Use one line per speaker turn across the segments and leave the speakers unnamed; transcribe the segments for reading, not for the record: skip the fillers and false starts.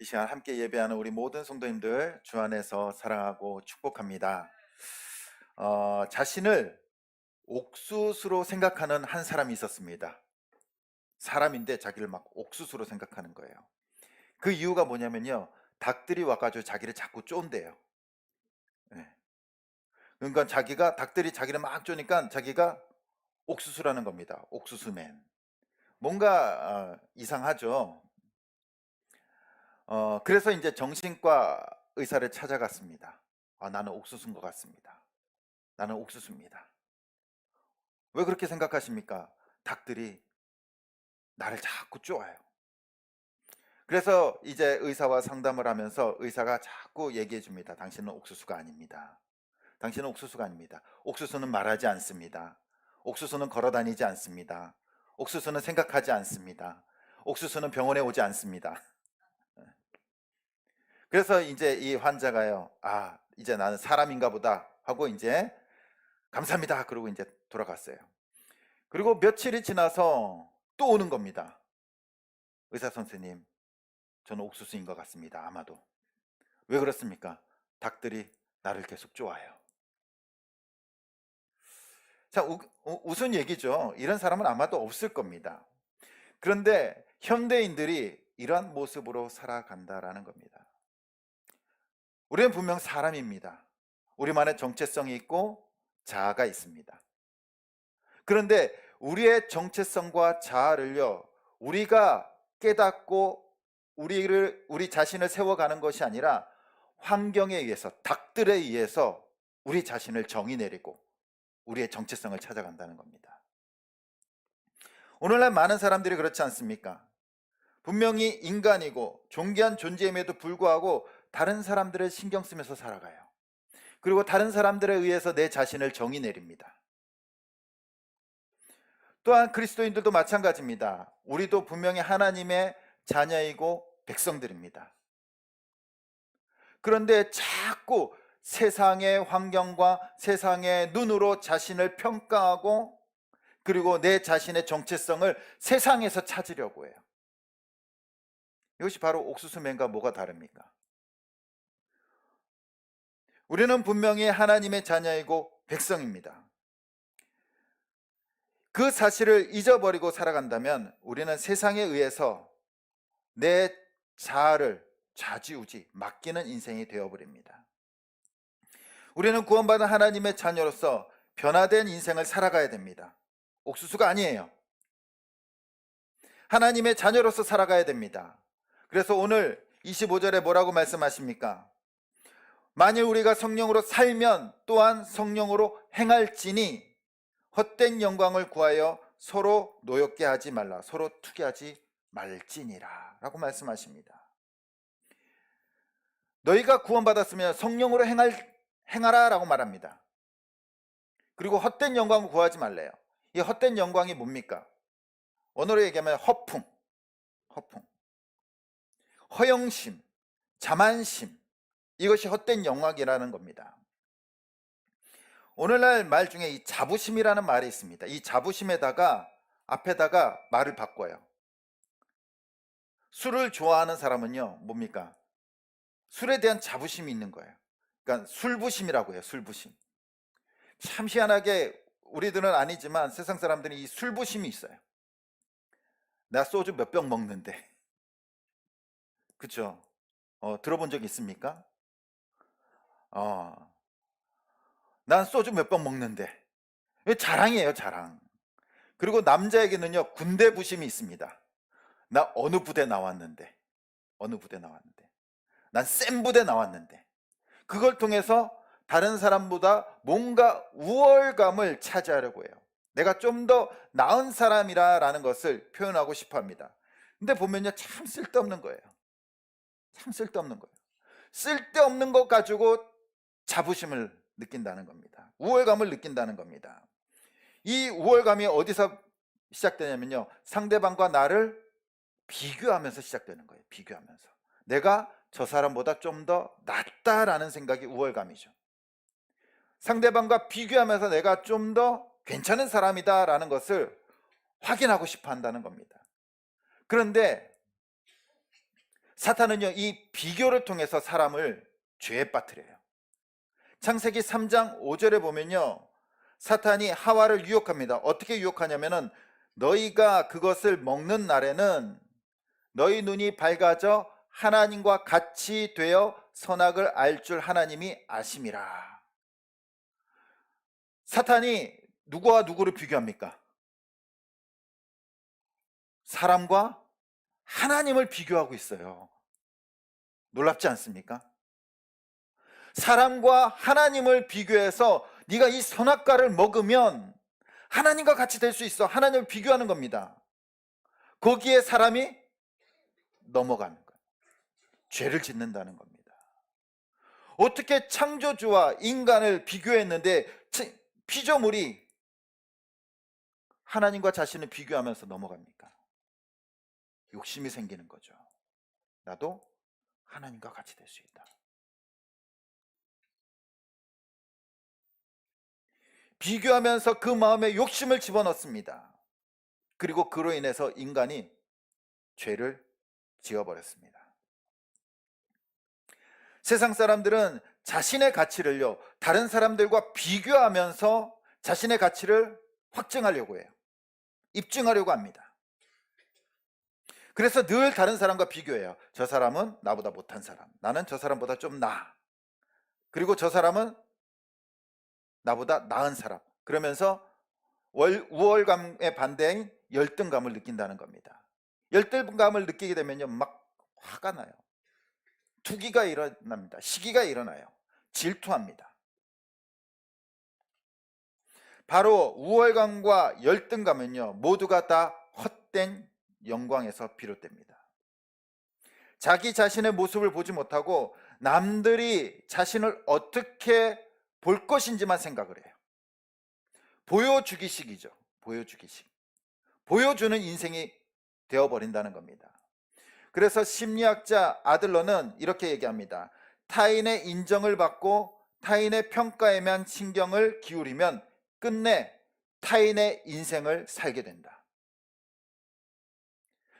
이 시간 함께 예배하는 우리 모든 성도님들 주 안에서 사랑하고 축복합니다. 자신을 옥수수로 생각하는 한 사람이 있었습니다. 사람인데 자기를 막 옥수수로 생각하는 거예요. 그 이유가 뭐냐면요, 닭들이 와가지고 자기를 자꾸 쫀대요. 예. 그러니까 닭들이 자기를 막 쪼니까 자기가 옥수수라는 겁니다. 옥수수맨. 뭔가 이상하죠. 그래서 이제 정신과 의사를 찾아갔습니다. 나는 옥수수인 것 같습니다. 나는 옥수수입니다. 왜 그렇게 생각하십니까? 닭들이 나를 자꾸 쪼아요. 그래서 이제 의사와 상담을 하면서 의사가 자꾸 얘기해 줍니다. 당신은 옥수수가 아닙니다. 당신은 옥수수가 아닙니다. 옥수수는 말하지 않습니다. 옥수수는 걸어 다니지 않습니다. 옥수수는 생각하지 않습니다. 옥수수는 병원에 오지 않습니다. 그래서 이제 이 환자가요, 이제 나는 사람인가 보다 하고 이제 감사합니다. 그러고 이제 돌아갔어요. 그리고 며칠이 지나서 또 오는 겁니다. 의사 선생님, 저는 옥수수인 것 같습니다. 아마도. 왜 그렇습니까? 닭들이 나를 계속 좋아해요. 자, 웃은 얘기죠. 이런 사람은 아마도 없을 겁니다. 그런데 현대인들이 이러한 모습으로 살아간다라는 겁니다. 우리는 분명 사람입니다. 우리만의 정체성이 있고 자아가 있습니다. 그런데 우리의 정체성과 자아를요, 우리가 깨닫고 우리 자신을 세워가는 것이 아니라 환경에 의해서, 닭들에 의해서 우리 자신을 정의 내리고 우리의 정체성을 찾아간다는 겁니다. 오늘날 많은 사람들이 그렇지 않습니까? 분명히 인간이고 존귀한 존재임에도 불구하고 다른 사람들을 신경 쓰면서 살아가요. 그리고 다른 사람들에 의해서 내 자신을 정의 내립니다. 또한 그리스도인들도 마찬가지입니다. 우리도 분명히 하나님의 자녀이고 백성들입니다. 그런데 자꾸 세상의 환경과 세상의 눈으로 자신을 평가하고 그리고 내 자신의 정체성을 세상에서 찾으려고 해요. 이것이 바로 옥수수맨과 뭐가 다릅니까? 우리는 분명히 하나님의 자녀이고 백성입니다. 그 사실을 잊어버리고 살아간다면 우리는 세상에 의해서 내 자아를 좌지우지 맡기는 인생이 되어버립니다. 우리는 구원받은 하나님의 자녀로서 변화된 인생을 살아가야 됩니다. 옥수수가 아니에요. 하나님의 자녀로서 살아가야 됩니다. 그래서 오늘 25절에 뭐라고 말씀하십니까? 만일 우리가 성령으로 살면 또한 성령으로 행할지니 헛된 영광을 구하여 서로 노엽게 하지 말라, 서로 투기하지 말지니라 라고 말씀하십니다. 너희가 구원받았으면 성령으로 행하라 라고 말합니다. 그리고 헛된 영광을 구하지 말래요. 이 헛된 영광이 뭡니까? 언어로 얘기하면 허풍, 허영심, 자만심, 이것이 헛된 영광이라는 겁니다. 오늘날 말 중에 이 자부심이라는 말이 있습니다. 이 자부심에다가 앞에다가 말을 바꿔요. 술을 좋아하는 사람은요, 뭡니까? 술에 대한 자부심이 있는 거예요. 그러니까 술부심이라고 해요. 술부심. 참 희한하게 우리들은 아니지만 세상 사람들이 이 술부심이 있어요. 나 소주 몇 병 먹는데, 그쵸? 들어본 적 있습니까? 난 소주 몇 병 먹는데. 자랑이에요, 자랑. 그리고 남자에게는요, 군대 부심이 있습니다. 나 어느 부대 나왔는데, 난 센 부대 나왔는데. 그걸 통해서 다른 사람보다 뭔가 우월감을 차지하려고 해요. 내가 좀 더 나은 사람이라는 것을 표현하고 싶어 합니다. 근데 보면요, 참 쓸데없는 거예요. 쓸데없는 것 가지고 자부심을 느낀다는 겁니다. 우월감을 느낀다는 겁니다. 이 우월감이 어디서 시작되냐면요, 상대방과 나를 비교하면서 시작되는 거예요. 비교하면서 내가 저 사람보다 좀 더 낫다라는 생각이 우월감이죠. 상대방과 비교하면서 내가 좀 더 괜찮은 사람이다라는 것을 확인하고 싶어 한다는 겁니다. 그런데 사탄은요, 이 비교를 통해서 사람을 죄에 빠뜨려요. 창세기 3장 5절에 보면요, 사탄이 하와를 유혹합니다. 어떻게 유혹하냐면은 너희가 그것을 먹는 날에는 너희 눈이 밝아져 하나님과 같이 되어 선악을 알 줄 하나님이 아심이라. 사탄이 누구와 누구를 비교합니까? 사람과 하나님을 비교하고 있어요. 놀랍지 않습니까? 사람과 하나님을 비교해서 네가 이 선악과를 먹으면 하나님과 같이 될 수 있어. 하나님을 비교하는 겁니다. 거기에 사람이 넘어가는 거예요. 죄를 짓는다는 겁니다. 어떻게 창조주와 인간을 비교했는데 피조물이 하나님과 자신을 비교하면서 넘어갑니까? 욕심이 생기는 거죠. 나도 하나님과 같이 될 수 있다. 비교하면서 그 마음에 욕심을 집어넣습니다. 그리고 그로 인해서 인간이 죄를 지어버렸습니다. 세상 사람들은 자신의 가치를요, 다른 사람들과 비교하면서 자신의 가치를 확증하려고 해요. 입증하려고 합니다. 그래서 늘 다른 사람과 비교해요. 저 사람은 나보다 못한 사람, 나는 저 사람보다 좀 나아, 그리고 저 사람은 나보다 나은 사람. 그러면서 우월감의 반대인 열등감을 느낀다는 겁니다. 열등감을 느끼게 되면요, 막 화가 나요. 투기가 일어납니다. 시기가 일어나요. 질투합니다. 바로 우월감과 열등감은요, 모두가 다 헛된 영광에서 비롯됩니다. 자기 자신의 모습을 보지 못하고 남들이 자신을 어떻게 볼 것인지만 생각을 해요. 보여주기식이죠. 보여주기식. 보여주는 인생이 되어버린다는 겁니다. 그래서 심리학자 아들러는 이렇게 얘기합니다. 타인의 인정을 받고 타인의 평가에만 신경을 기울이면 끝내 타인의 인생을 살게 된다.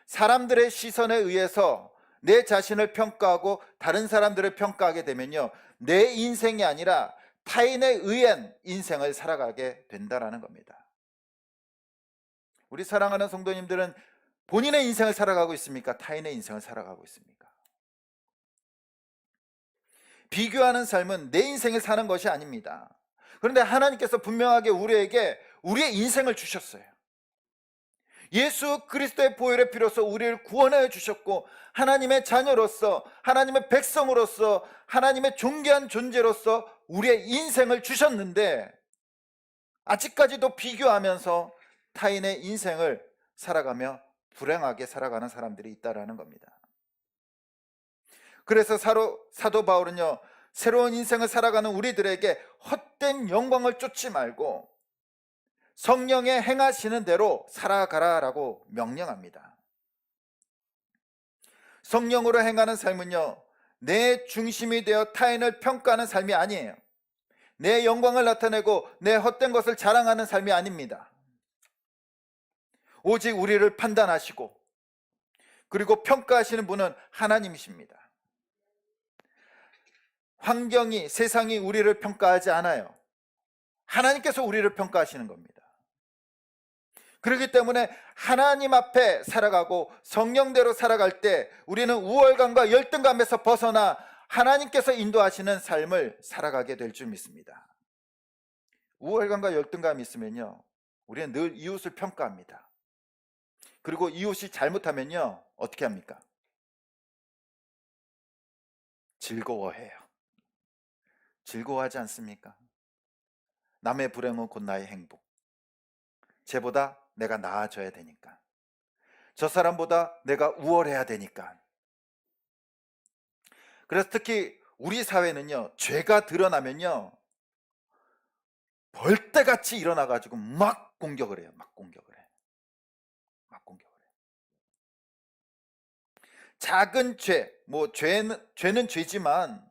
사람들의 시선에 의해서 내 자신을 평가하고 다른 사람들을 평가하게 되면요, 내 인생이 아니라 타인에 의한 인생을 살아가게 된다는 겁니다. 우리 사랑하는 성도님들은 본인의 인생을 살아가고 있습니까? 타인의 인생을 살아가고 있습니까? 비교하는 삶은 내 인생을 사는 것이 아닙니다. 그런데 하나님께서 분명하게 우리에게 우리의 인생을 주셨어요. 예수 그리스도의 보혈의 피로서 우리를 구원하여 주셨고, 하나님의 자녀로서, 하나님의 백성으로서, 하나님의 존귀한 존재로서 우리의 인생을 주셨는데, 아직까지도 비교하면서 타인의 인생을 살아가며 불행하게 살아가는 사람들이 있다는 겁니다. 그래서 사도 바울은요, 새로운 인생을 살아가는 우리들에게 헛된 영광을 쫓지 말고 성령의 행하시는 대로 살아가라라고 명령합니다. 성령으로 행하는 삶은요, 내 중심이 되어 타인을 평가하는 삶이 아니에요. 내 영광을 나타내고 내 헛된 것을 자랑하는 삶이 아닙니다. 오직 우리를 판단하시고 그리고 평가하시는 분은 하나님이십니다. 환경이, 세상이 우리를 평가하지 않아요. 하나님께서 우리를 평가하시는 겁니다. 그렇기 때문에 하나님 앞에 살아가고 성령대로 살아갈 때 우리는 우월감과 열등감에서 벗어나 하나님께서 인도하시는 삶을 살아가게 될 줄 믿습니다. 우월감과 열등감이 있으면요, 우리는 늘 이웃을 평가합니다. 그리고 이웃이 잘못하면요, 어떻게 합니까? 즐거워해요. 즐거워하지 않습니까? 남의 불행은 곧 나의 행복. 쟤보다 내가 나아져야 되니까, 저 사람보다 내가 우월해야 되니까. 그래서 특히 우리 사회는요, 죄가 드러나면요, 벌떼같이 일어나가지고 막 공격을 해요. 막 공격을 해. 막 공격을 해. 작은 죄, 뭐 죄는 죄지만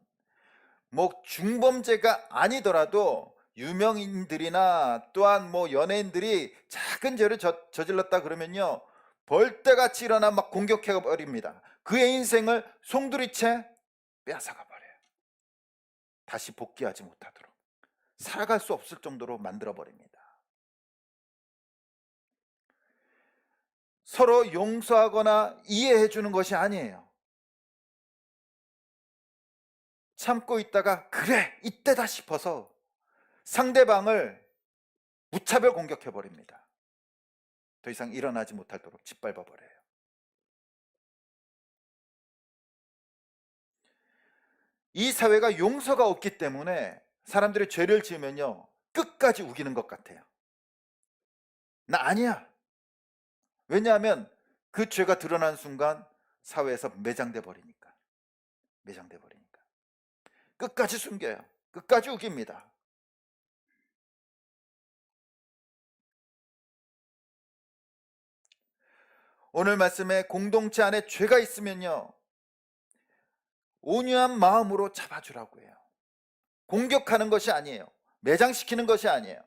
뭐 중범죄가 아니더라도 유명인들이나 또한 뭐 연예인들이 작은 죄를 저질렀다 그러면요, 벌떼같이 일어나 막 공격해 버립니다. 그의 인생을 송두리째 빼앗아가 버려요. 다시 복귀하지 못하도록, 살아갈 수 없을 정도로 만들어 버립니다. 서로 용서하거나 이해해 주는 것이 아니에요. 참고 있다가 그래 이때다 싶어서 상대방을 무차별 공격해 버립니다. 더 이상 일어나지 못하도록 짓밟아 버려요. 이 사회가 용서가 없기 때문에 사람들이 죄를 지으면요 끝까지 우기는 것 같아요. 나 아니야. 왜냐하면 그 죄가 드러난 순간 사회에서 매장돼 버리니까. 매장돼 버리니까 끝까지 숨겨요. 끝까지 우깁니다. 오늘 말씀에 공동체 안에 죄가 있으면요 온유한 마음으로 잡아주라고 해요. 공격하는 것이 아니에요. 매장시키는 것이 아니에요.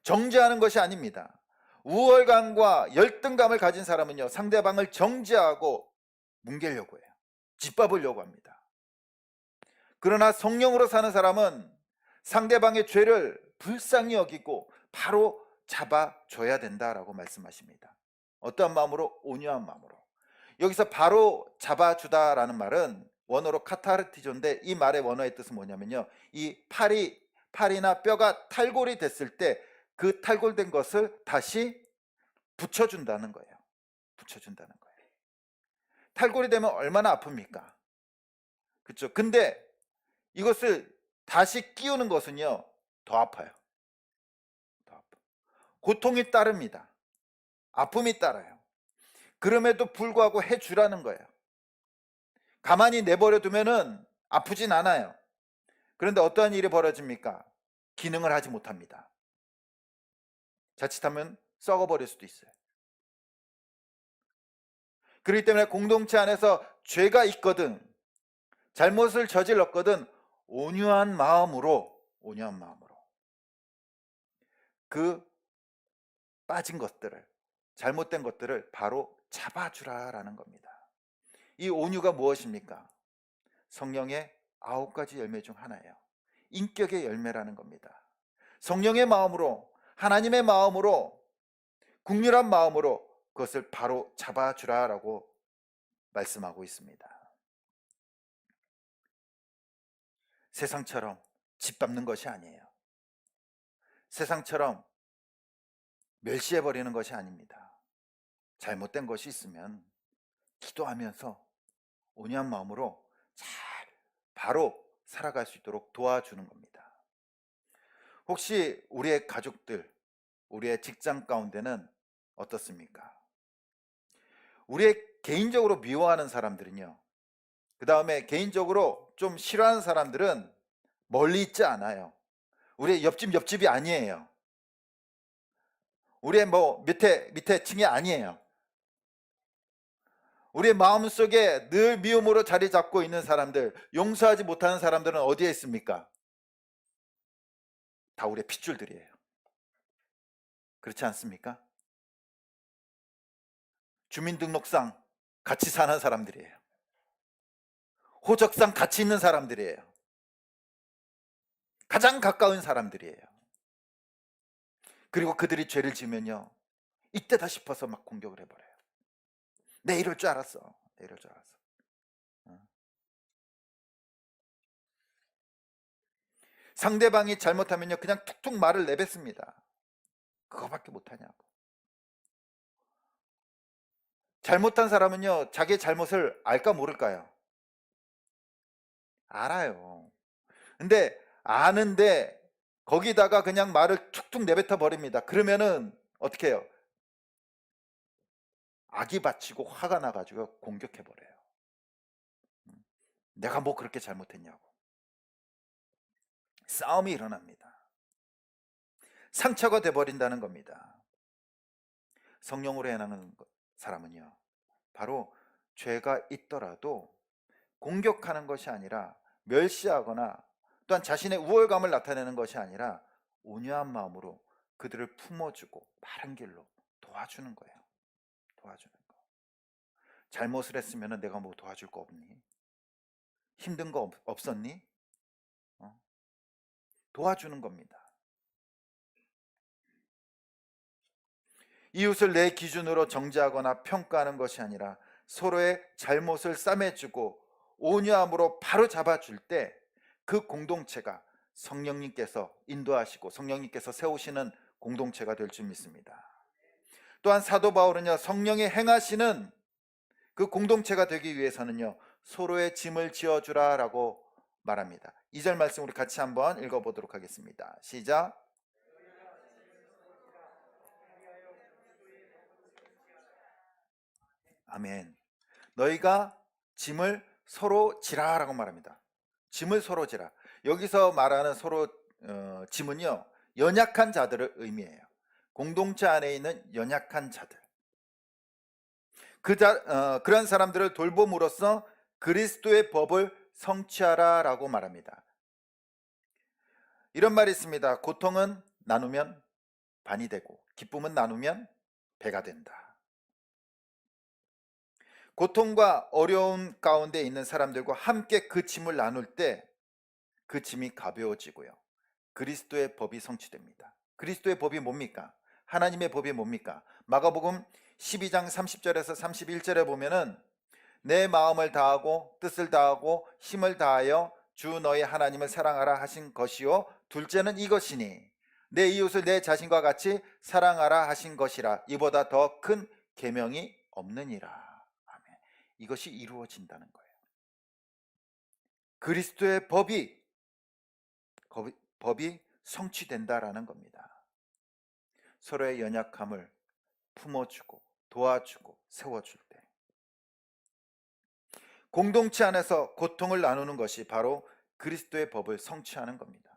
정죄하는 것이 아닙니다. 우월감과 열등감을 가진 사람은요 상대방을 정죄하고 뭉개려고 해요. 짓밟으려고 합니다. 그러나 성령으로 사는 사람은 상대방의 죄를 불쌍히 여기고 바로 잡아줘야 된다라고 말씀하십니다. 어떠한 마음으로? 온유한 마음으로. 여기서 바로 잡아주다라는 말은 원어로 카타르티조인데 이 말의 원어의 뜻은 뭐냐면요 이 팔이나 뼈가 탈골이 됐을 때 그 탈골된 것을 다시 붙여준다는 거예요. 붙여준다는 거예요. 탈골이 되면 얼마나 아픕니까? 그렇죠. 근데 이것을 다시 끼우는 것은요 더 아파요. 더 아파. 고통이 따릅니다. 아픔이 따라요. 그럼에도 불구하고 해주라는 거예요. 가만히 내버려 두면은 아프진 않아요. 그런데 어떠한 일이 벌어집니까? 기능을 하지 못합니다. 자칫하면 썩어버릴 수도 있어요. 그렇기 때문에 공동체 안에서 죄가 있거든, 잘못을 저질렀거든 온유한 마음으로 그 빠진 것들을, 잘못된 것들을 바로 잡아주라라는 겁니다. 이 온유가 무엇입니까? 성령의 9가지 열매 중 하나예요. 인격의 열매라는 겁니다. 성령의 마음으로, 하나님의 마음으로, 국률한 마음으로 그것을 바로 잡아주라라고 말씀하고 있습니다. 세상처럼 짓밟는 것이 아니에요. 세상처럼 멸시해버리는 것이 아닙니다. 잘못된 것이 있으면 기도하면서 온유한 마음으로 잘 바로 살아갈 수 있도록 도와주는 겁니다. 혹시 우리의 가족들, 우리의 직장 가운데는 어떻습니까? 우리의 개인적으로 미워하는 사람들은요, 그 다음에 개인적으로 좀 싫어하는 사람들은 멀리 있지 않아요. 우리의 옆집이 아니에요. 우리의 밑에 층이 아니에요. 우리의 마음속에 늘 미움으로 자리 잡고 있는 사람들, 용서하지 못하는 사람들은 어디에 있습니까? 다 우리의 핏줄들이에요. 그렇지 않습니까? 주민등록상 같이 사는 사람들이에요. 호적상 같이 있는 사람들이에요. 가장 가까운 사람들이에요. 그리고 그들이 죄를 지으면요 이때다 싶어서 막 공격을 해버려요. 내 이럴 줄 알았어. 내 이럴 줄 알았어. 상대방이 잘못하면요 그냥 툭툭 말을 내뱉습니다. 그거밖에 못하냐고. 잘못한 사람은요 자기의 잘못을 알까 모를까요? 알아요. 근데 아는데 거기다가 그냥 말을 툭툭 내뱉어 버립니다. 그러면은 어떻게 해요? 악이 받치고 화가 나가지고 공격해 버려요. 내가 뭐 그렇게 잘못했냐고. 싸움이 일어납니다. 상처가 돼버린다는 겁니다. 성령으로 행하는 사람은요 바로 죄가 있더라도 공격하는 것이 아니라 멸시하거나 또한 자신의 우월감을 나타내는 것이 아니라 온유한 마음으로 그들을 품어주고 바른 길로 도와주는 거예요. 도와주는 거. 잘못을 했으면 내가 뭐 도와줄 거 없니? 힘든 거 없었니? 도와주는 겁니다. 이웃을 내 기준으로 정죄하거나 평가하는 것이 아니라 서로의 잘못을 싸매주고 온유함으로 바로 잡아줄 때 그 공동체가 성령님께서 인도하시고 성령님께서 세우시는 공동체가 될 줄 믿습니다. 또한 사도 바울은요, 성령이 행하시는 그 공동체가 되기 위해서는요, 서로의 짐을 지어주라 라고 말합니다. 2절 말씀 우리 같이 한번 읽어보도록 하겠습니다. 시작. 아멘. 너희가 짐을 서로 지라라고 말합니다. 짐을 서로 지라. 여기서 말하는 서로 짐은요, 연약한 자들을 의미해요. 공동체 안에 있는 연약한 자들. 그런 사람들을 돌봄으로써 그리스도의 법을 성취하라라고 말합니다. 이런 말이 있습니다. 고통은 나누면 반이 되고 기쁨은 나누면 배가 된다. 고통과 어려움 가운데 있는 사람들과 함께 그 짐을 나눌 때 그 짐이 가벼워지고요, 그리스도의 법이 성취됩니다. 그리스도의 법이 뭡니까? 하나님의 법이 뭡니까? 마가복음 12장 30절에서 31절에 보면은 내 마음을 다하고 뜻을 다하고 힘을 다하여 주 너의 하나님을 사랑하라 하신 것이요, 둘째는 이것이니 내 이웃을 내 자신과 같이 사랑하라 하신 것이라. 이보다 더 큰 계명이 없느니라. 아멘. 이것이 이루어진다는 거예요. 그리스도의 법이 성취된다라는 겁니다. 서로의 연약함을 품어주고 도와주고 세워줄 때 공동체 안에서 고통을 나누는 것이 바로 그리스도의 법을 성취하는 겁니다.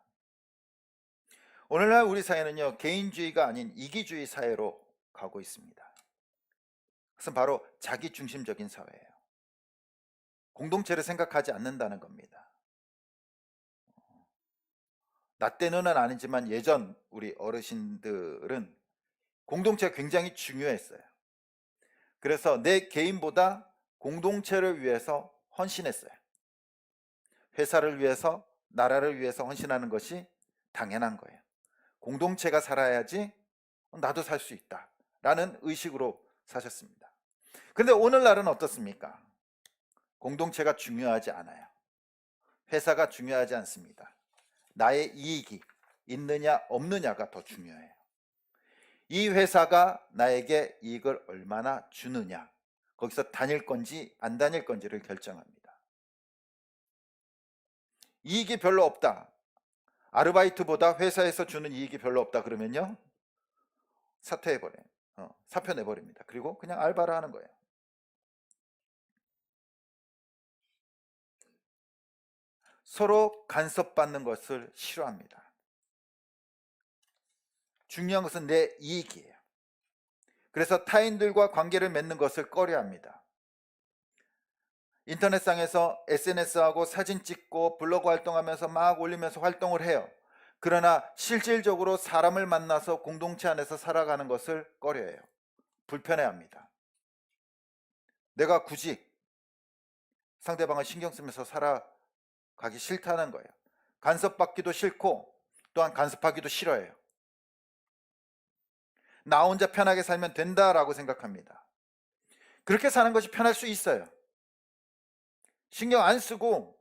오늘날 우리 사회는요, 개인주의가 아닌 이기주의 사회로 가고 있습니다. 그것은 바로 자기중심적인 사회예요. 공동체를 생각하지 않는다는 겁니다. 나 때는 아니지만 예전 우리 어르신들은 공동체가 굉장히 중요했어요. 그래서 내 개인보다 공동체를 위해서 헌신했어요. 회사를 위해서, 나라를 위해서 헌신하는 것이 당연한 거예요. 공동체가 살아야지 나도 살 수 있다 라는 의식으로 사셨습니다. 그런데 오늘날은 어떻습니까? 공동체가 중요하지 않아요. 회사가 중요하지 않습니다. 나의 이익이 있느냐 없느냐가 더 중요해요. 이 회사가 나에게 이익을 얼마나 주느냐, 거기서 다닐 건지 안 다닐 건지를 결정합니다. 이익이 별로 없다, 아르바이트보다 회사에서 주는 이익이 별로 없다 그러면요, 사표 내버립니다. 그리고 그냥 알바를 하는 거예요. 서로 간섭받는 것을 싫어합니다. 중요한 것은 내 이익이에요. 그래서 타인들과 관계를 맺는 것을 꺼려합니다. 인터넷상에서 SNS하고 사진 찍고 블로그 활동하면서 막 올리면서 활동을 해요. 그러나 실질적으로 사람을 만나서 공동체 안에서 살아가는 것을 꺼려해요. 불편해합니다. 내가 굳이 상대방을 신경 쓰면서 살아가기 싫다는 거예요. 간섭받기도 싫고 또한 간섭하기도 싫어해요. 나 혼자 편하게 살면 된다라고 생각합니다. 그렇게 사는 것이 편할 수 있어요. 신경 안 쓰고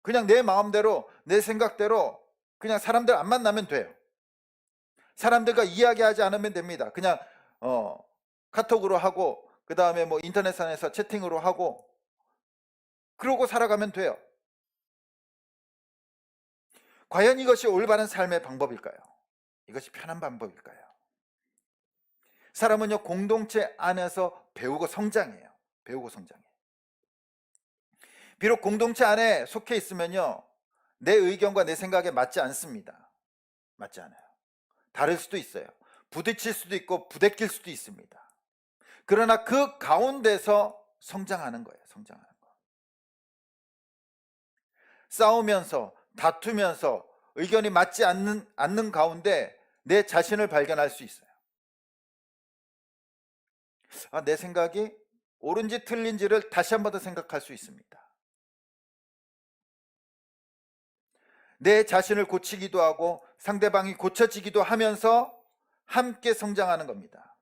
그냥 내 마음대로 내 생각대로 그냥 사람들 안 만나면 돼요. 사람들과 이야기하지 않으면 됩니다. 그냥 카톡으로 하고 그 다음에 뭐 인터넷상에서 채팅으로 하고 그러고 살아가면 돼요. 과연 이것이 올바른 삶의 방법일까요? 이것이 편한 방법일까요? 사람은요, 공동체 안에서 배우고 성장해요. 배우고 성장해요. 비록 공동체 안에 속해 있으면요, 내 의견과 내 생각에 맞지 않습니다. 맞지 않아요. 다를 수도 있어요. 부딪힐 수도 있고 부대낄 수도 있습니다. 그러나 그 가운데서 성장하는 거예요. 성장하는 거. 싸우면서 다투면서 의견이 맞지 않는 가운데 내 자신을 발견할 수 있어요. 내 생각이 옳은지 틀린지를 다시 한 번 더 생각할 수 있습니다. 내 자신을 고치기도 하고 상대방이 고쳐지기도 하면서 함께 성장하는 겁니다.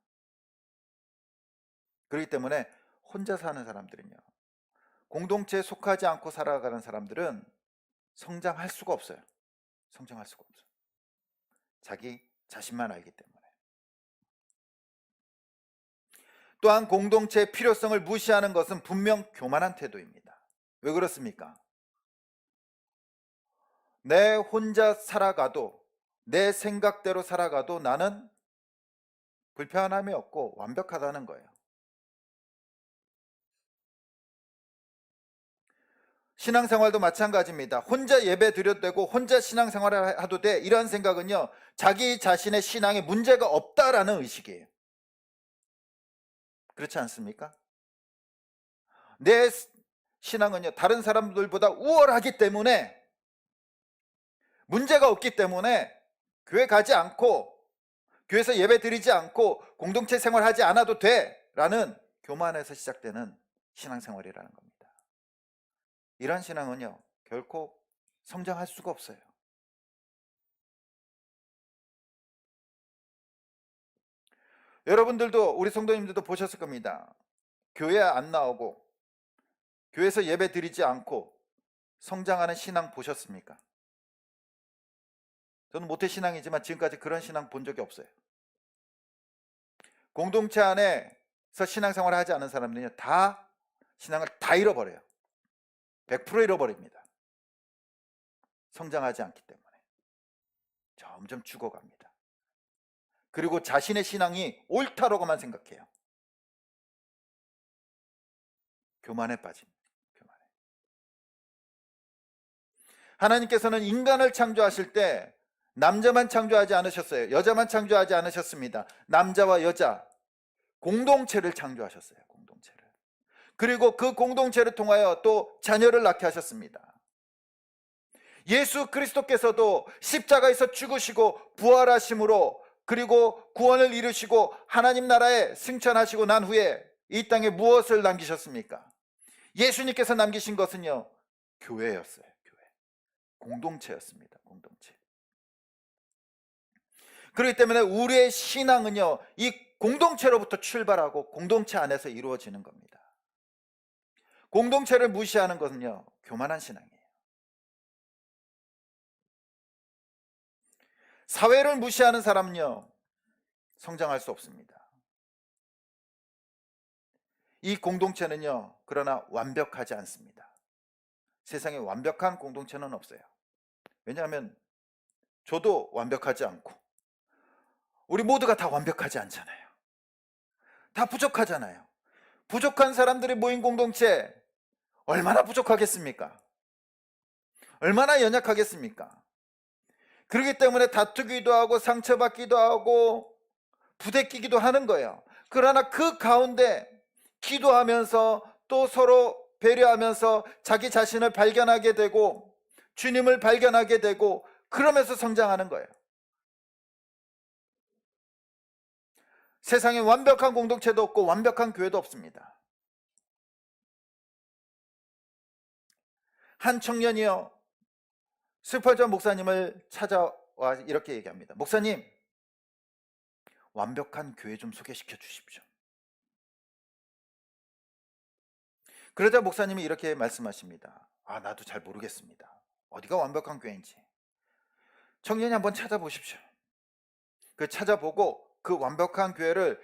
그렇기 때문에 혼자 사는 사람들은요, 공동체에 속하지 않고 살아가는 사람들은 성장할 수가 없어요. 성장할 수가 없어요. 자기 자신만 알기 때문에. 또한 공동체의 필요성을 무시하는 것은 분명 교만한 태도입니다. 왜 그렇습니까? 내 혼자 살아가도, 내 생각대로 살아가도 나는 불편함이 없고 완벽하다는 거예요. 신앙생활도 마찬가지입니다. 혼자 예배 드려도 되고 혼자 신앙생활을 해도 돼, 이런 생각은요, 자기 자신의 신앙에 문제가 없다라는 의식이에요. 그렇지 않습니까? 내 신앙은요, 다른 사람들보다 우월하기 때문에, 문제가 없기 때문에 교회 가지 않고 교회에서 예배 드리지 않고 공동체 생활하지 않아도 돼 라는 교만에서 시작되는 신앙생활이라는 겁니다. 이런 신앙은요, 결코 성장할 수가 없어요. 여러분들도, 우리 성도님들도 보셨을 겁니다. 교회 안 나오고 교회에서 예배 드리지 않고 성장하는 신앙 보셨습니까? 저는 모태신앙이지만 지금까지 그런 신앙 본 적이 없어요. 공동체 안에서 신앙생활을 하지 않은 사람들은요, 다 신앙을 다 잃어버려요. 100% 잃어버립니다. 성장하지 않기 때문에 점점 죽어갑니다. 그리고 자신의 신앙이 옳다라고만 생각해요. 교만에 빠집니다. 교만에. 하나님께서는 인간을 창조하실 때 남자만 창조하지 않으셨어요. 여자만 창조하지 않으셨습니다. 남자와 여자 공동체를 창조하셨어요. 공동체를. 그리고 그 공동체를 통하여 또 자녀를 낳게 하셨습니다. 예수 그리스도께서도 십자가에서 죽으시고 부활하심으로, 그리고 구원을 이루시고 하나님 나라에 승천하시고 난 후에 이 땅에 무엇을 남기셨습니까? 예수님께서 남기신 것은요, 교회였어요. 교회. 공동체였습니다. 공동체. 그렇기 때문에 우리의 신앙은요, 이 공동체로부터 출발하고 공동체 안에서 이루어지는 겁니다. 공동체를 무시하는 것은요, 교만한 신앙이에요. 사회를 무시하는 사람은요, 성장할 수 없습니다. 이 공동체는요, 그러나 완벽하지 않습니다. 세상에 완벽한 공동체는 없어요. 왜냐하면 저도 완벽하지 않고 우리 모두가 다 완벽하지 않잖아요. 다 부족하잖아요. 부족한 사람들이 모인 공동체 얼마나 부족하겠습니까? 얼마나 연약하겠습니까? 그렇기 때문에 다투기도 하고 상처받기도 하고 부대끼기도 하는 거예요. 그러나 그 가운데 기도하면서 또 서로 배려하면서 자기 자신을 발견하게 되고 주님을 발견하게 되고 그러면서 성장하는 거예요. 세상에 완벽한 공동체도 없고 완벽한 교회도 없습니다. 한 청년이요, 스펄전 목사님을 찾아와 이렇게 얘기합니다. 목사님, 완벽한 교회 좀 소개시켜 주십시오. 그러자 목사님이 이렇게 말씀하십니다. 나도 잘 모르겠습니다. 어디가 완벽한 교회인지. 청년이 한번 찾아보십시오. 그 찾아보고 그 완벽한 교회를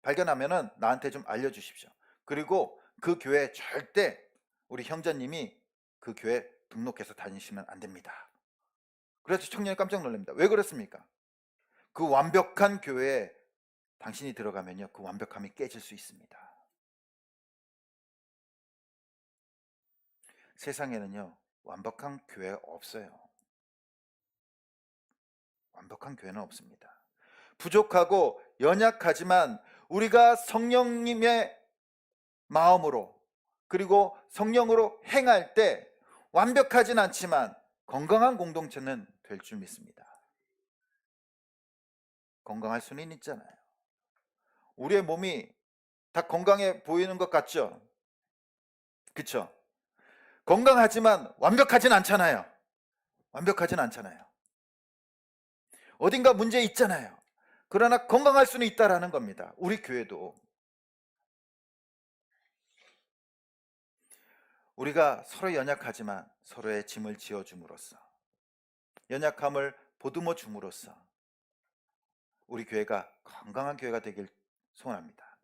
발견하면은 나한테 좀 알려주십시오. 그리고 그 교회 절대 우리 형제님이 그 교회 등록해서 다니시면 안 됩니다. 그래서 청년이 깜짝 놀랍니다. 왜 그렇습니까? 그 완벽한 교회에 당신이 들어가면요, 그 완벽함이 깨질 수 있습니다. 세상에는요, 완벽한 교회 없어요. 완벽한 교회는 없습니다. 부족하고 연약하지만 우리가 성령님의 마음으로 그리고 성령으로 행할 때 완벽하진 않지만 건강한 공동체는 될 줄 믿습니다. 건강할 수는 있잖아요. 우리의 몸이 다 건강해 보이는 것 같죠? 그쵸? 건강하지만 완벽하진 않잖아요. 완벽하진 않잖아요. 어딘가 문제 있잖아요. 그러나 건강할 수는 있다라는 겁니다. 우리 교회도. 우리가 서로 연약하지만 서로의 짐을 지어줌으로써, 연약함을 보듬어 줌으로써 우리 교회가 건강한 교회가 되길 소원합니다.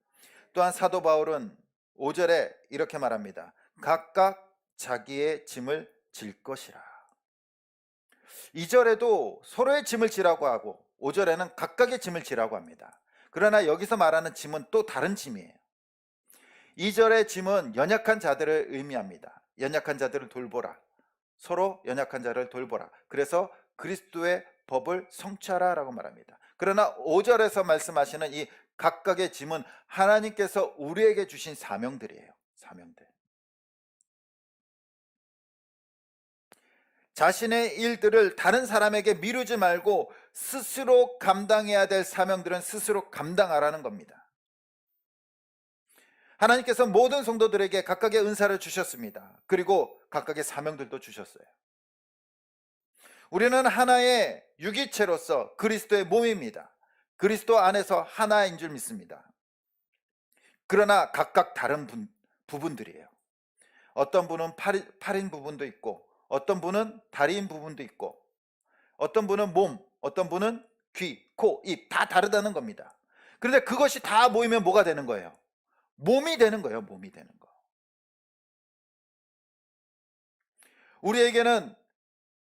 또한 사도 바울은 5절에 이렇게 말합니다. 각각 자기의 짐을 질 것이라. 2절에도 서로의 짐을 지라고 하고 5절에는 각각의 짐을 지라고 합니다. 그러나 여기서 말하는 짐은 또 다른 짐이에요. 2절의 짐은 연약한 자들을 의미합니다. 연약한 자들을 돌보라. 서로 연약한 자를 돌보라. 그래서 그리스도의 법을 성취하라라고 말합니다. 그러나 5절에서 말씀하시는 이 각각의 짐은 하나님께서 우리에게 주신 사명들이에요. 사명들. 자신의 일들을 다른 사람에게 미루지 말고 스스로 감당해야 될 사명들은 스스로 감당하라는 겁니다. 하나님께서 모든 성도들에게 각각의 은사를 주셨습니다. 그리고 각각의 사명들도 주셨어요. 우리는 하나의 유기체로서 그리스도의 몸입니다. 그리스도 안에서 하나인 줄 믿습니다. 그러나 각각 다른 부분들이에요. 어떤 분은 팔인 부분도 있고, 어떤 분은 다리인 부분도 있고, 어떤 분은 몸, 어떤 분은 귀, 코, 입 다 다르다는 겁니다. 그런데 그것이 다 모이면 뭐가 되는 거예요? 몸이 되는 거예요. 몸이 되는 거. 우리에게는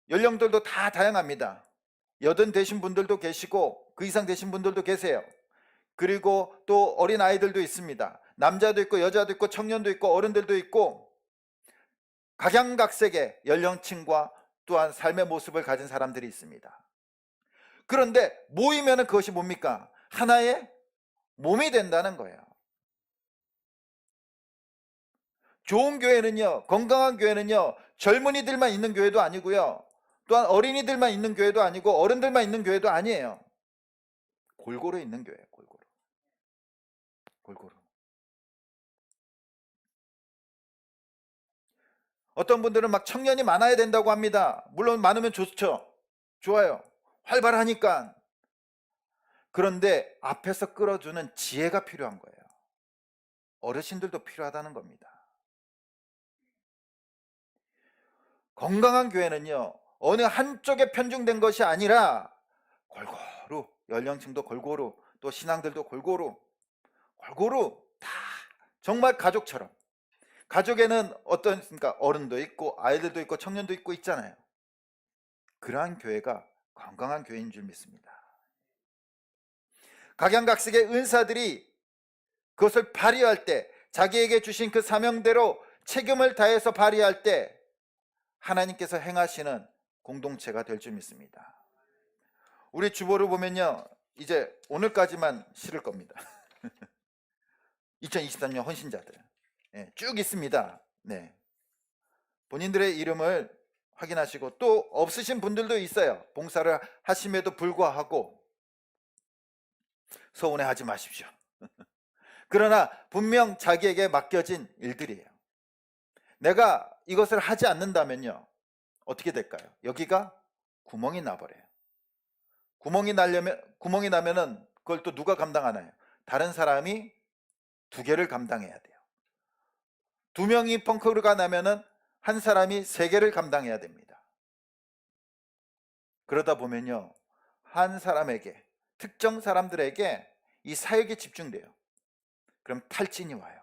연령들도 다 다양합니다. 80 되신 분들도 계시고 그 이상 되신 분들도 계세요. 그리고 또 어린 아이들도 있습니다. 남자도 있고 여자도 있고 청년도 있고 어른들도 있고 각양각색의 연령층과 또한 삶의 모습을 가진 사람들이 있습니다. 그런데 모이면 그것이 뭡니까? 하나의 몸이 된다는 거예요. 좋은 교회는요, 건강한 교회는요, 젊은이들만 있는 교회도 아니고요, 또한 어린이들만 있는 교회도 아니고 어른들만 있는 교회도 아니에요. 골고루 있는 교회예요. 골고루. 골고루. 어떤 분들은 막 청년이 많아야 된다고 합니다. 물론 많으면 좋죠. 좋아요. 활발하니까. 그런데 앞에서 끌어주는 지혜가 필요한 거예요. 어르신들도 필요하다는 겁니다. 건강한 교회는요, 어느 한쪽에 편중된 것이 아니라 골고루, 연령층도 골고루, 또 신앙들도 골고루 다 정말 가족처럼. 가족에는 어떤, 그러니까 어른도 있고 아이들도 있고 청년도 있고 있잖아요. 그러한 교회가 건강한 교회인 줄 믿습니다. 각양각색의 은사들이 그것을 발휘할 때, 자기에게 주신 그 사명대로 책임을 다해서 발휘할 때 하나님께서 행하시는 공동체가 될 줄 믿습니다. 우리 주보를 보면요, 이제 오늘까지만 실을 겁니다. 2023년 헌신자들 쭉 있습니다. 네. 본인들의 이름을 확인하시고, 또 없으신 분들도 있어요. 봉사를 하심에도 불구하고 서운해하지 마십시오. 그러나 분명 자기에게 맡겨진 일들이에요. 내가 이것을 하지 않는다면요, 어떻게 될까요? 여기가 구멍이 나버려요. 구멍이 나면은 그걸 또 누가 감당하나요? 다른 사람이 2개를 감당해야 돼요. 2명이 펑크가 나면은 한 사람이 3개를 감당해야 됩니다. 그러다 보면요, 한 사람에게, 특정 사람들에게 이 사역이 집중돼요. 그럼 탈진이 와요.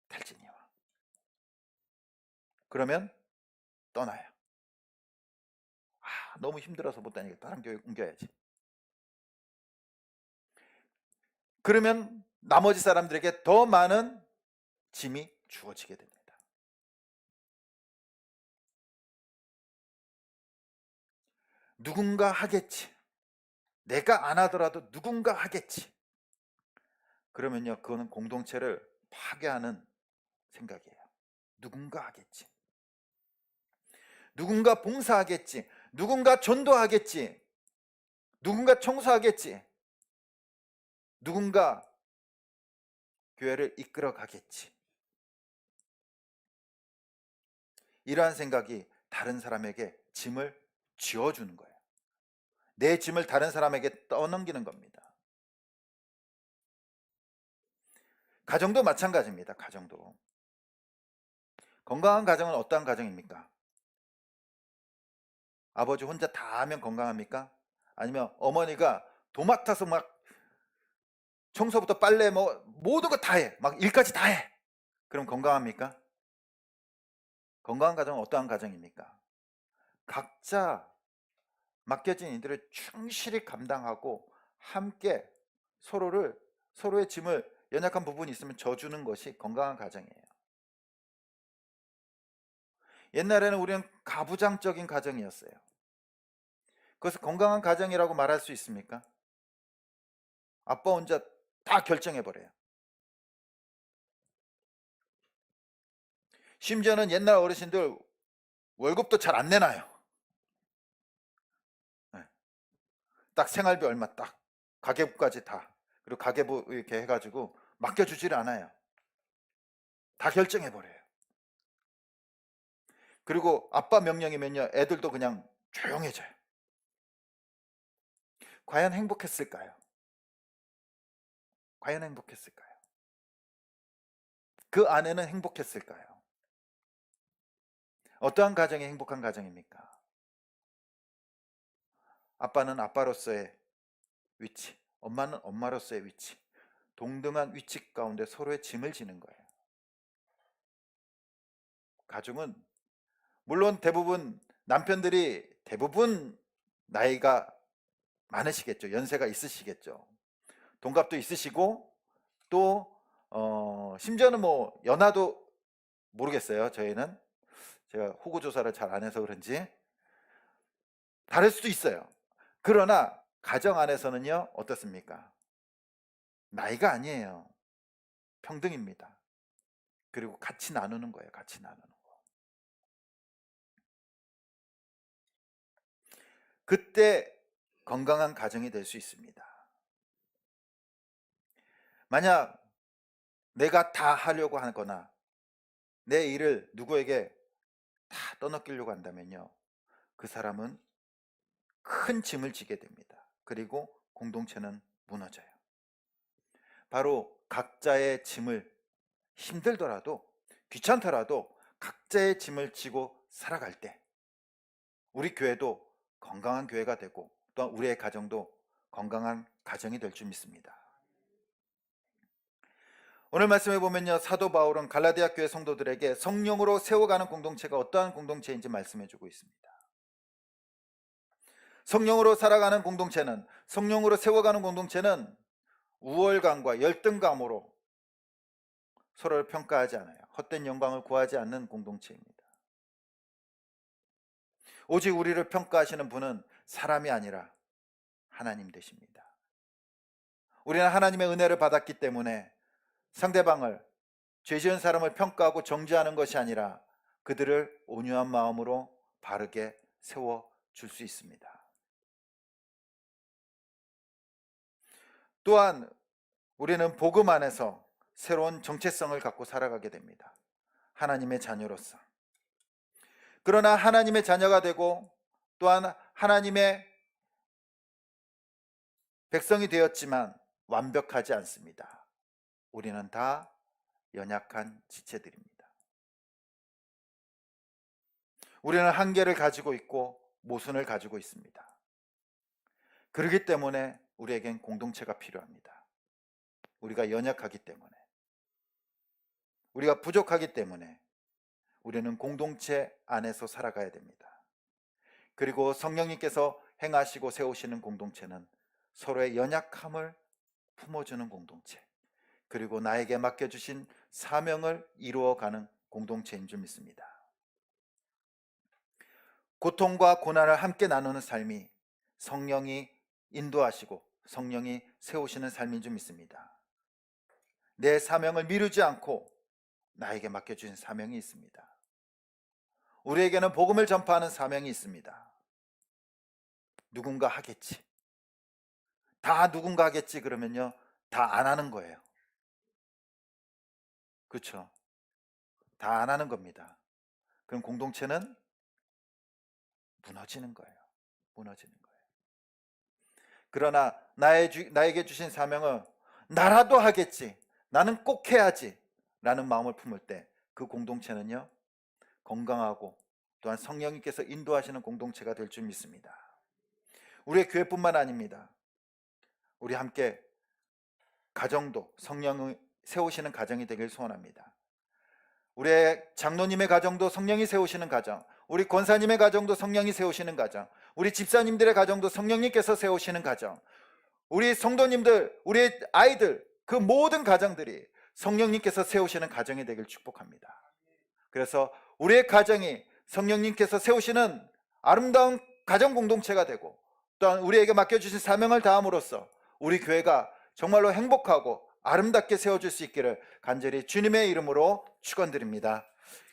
탈진이 와. 그러면 떠나요. 너무 힘들어서 못 다니겠다. 다른 교회 옮겨야지. 그러면 나머지 사람들에게 더 많은 짐이 주어지게 됩니다. 누군가 하겠지. 내가 안 하더라도 누군가 하겠지. 그러면요, 그거는 공동체를 파괴하는 생각이에요. 누군가 하겠지. 누군가 봉사하겠지. 누군가 전도하겠지. 누군가 청소하겠지. 누군가 교회를 이끌어 가겠지. 이러한 생각이 다른 사람에게 짐을 쥐어주는 거예요. 내 짐을 다른 사람에게 떠넘기는 겁니다. 가정도 마찬가지입니다. 가정도. 건강한 가정은 어떠한 가정입니까? 아버지 혼자 다 하면 건강합니까? 아니면 어머니가 도맡아서 막 청소부터 빨래 뭐 모든 거 다 해. 막 일까지 다 해. 그럼 건강합니까? 건강한 가정은 어떠한 가정입니까? 각자 맡겨진 일들을 충실히 감당하고 함께 서로의 짐을 연약한 부분이 있으면 져주는 것이 건강한 가정이에요. 옛날에는 우리는 가부장적인 가정이었어요. 그것을 건강한 가정이라고 말할 수 있습니까? 아빠 혼자 다 결정해버려요. 심지어는 옛날 어르신들 월급도 잘 안 내놔요. 네. 딱 생활비 얼마 딱 가계부까지 다, 그리고 가계부 이렇게 해가지고 맡겨주지를 않아요. 다 결정해버려요. 그리고 아빠 명령이면요 애들도 그냥 조용해져요. 과연 행복했을까요? 과연 행복했을까요? 그 아내는 행복했을까요? 어떠한 가정이 행복한 가정입니까? 아빠는 아빠로서의 위치, 엄마는 엄마로서의 위치, 동등한 위치 가운데 서로의 짐을 지는 거예요. 가정은 물론 대부분 남편들이 대부분 나이가 많으시겠죠. 연세가 있으시겠죠. 동갑도 있으시고 또 심지어는 뭐 연하도 모르겠어요. 저희는 제가 호구 조사를 잘 안 해서 그런지 다를 수도 있어요. 그러나 가정 안에서는요 어떻습니까? 나이가 아니에요. 평등입니다. 그리고 같이 나누는 거예요. 같이 나누는 거. 그때 건강한 가정이 될 수 있습니다. 만약 내가 다 하려고 하거나 내 일을 누구에게 다 떠넘기려고 한다면요 그 사람은 큰 짐을 지게 됩니다. 그리고 공동체는 무너져요. 바로 각자의 짐을, 힘들더라도 귀찮더라도 각자의 짐을 지고 살아갈 때 우리 교회도 건강한 교회가 되고 또한 우리의 가정도 건강한 가정이 될 줄 믿습니다. 오늘 말씀해 보면요 사도 바울은 갈라디아 교회 성도들에게 성령으로 세워가는 공동체가 어떠한 공동체인지 말씀해 주고 있습니다. 성령으로 살아가는 공동체는, 성령으로 세워가는 공동체는 우월감과 열등감으로 서로를 평가하지 않아요. 헛된 영광을 구하지 않는 공동체입니다. 오직 우리를 평가하시는 분은 사람이 아니라 하나님 되십니다. 우리는 하나님의 은혜를 받았기 때문에 상대방을, 죄 지은 사람을 평가하고 정죄하는 것이 아니라 그들을 온유한 마음으로 바르게 세워줄 수 있습니다. 또한 우리는 복음 안에서 새로운 정체성을 갖고 살아가게 됩니다. 하나님의 자녀로서. 그러나 하나님의 자녀가 되고 또한 하나님의 백성이 되었지만 완벽하지 않습니다. 우리는 다 연약한 지체들입니다. 우리는 한계를 가지고 있고 모순을 가지고 있습니다. 그렇기 때문에 우리에겐 공동체가 필요합니다. 우리가 연약하기 때문에, 우리가 부족하기 때문에 우리는 공동체 안에서 살아가야 됩니다. 그리고 성령님께서 행하시고 세우시는 공동체는 서로의 연약함을 품어주는 공동체, 그리고 나에게 맡겨주신 사명을 이루어가는 공동체인 줄 믿습니다. 고통과 고난을 함께 나누는 삶이 성령이 인도하시고 성령이 세우시는 삶인 줄 믿습니다. 내 사명을 미루지 않고 나에게 맡겨주신 사명이 있습니다. 우리에게는 복음을 전파하는 사명이 있습니다. 누군가 하겠지. 다 누군가 하겠지 그러면요 다 안 하는 거예요. 그렇죠. 다 안 하는 겁니다. 그럼 공동체는 무너지는 거예요. 무너지는 거예요. 그러나 나에게 주신 사명은 나라도 하겠지, 나는 꼭 해야지 라는 마음을 품을 때 그 공동체는요, 건강하고 또한 성령님께서 인도하시는 공동체가 될 줄 믿습니다. 우리의 교회뿐만 아닙니다. 우리 함께 가정도 성령이 세우시는 가정이 되길 소원합니다. 우리의 장로님의 가정도 성령이 세우시는 가정, 우리 권사님의 가정도 성령이 세우시는 가정, 우리 집사님들의 가정도 성령님께서 세우시는 가정, 우리 성도님들, 우리 아이들, 그 모든 가정들이 성령님께서 세우시는 가정이 되길 축복합니다. 그래서 우리의 가정이 성령님께서 세우시는 아름다운 가정 공동체가 되고, 또한 우리에게 맡겨주신 사명을 다함으로써 우리 교회가 정말로 행복하고 아름답게 세워질 수 있기를 간절히 주님의 이름으로 축원드립니다.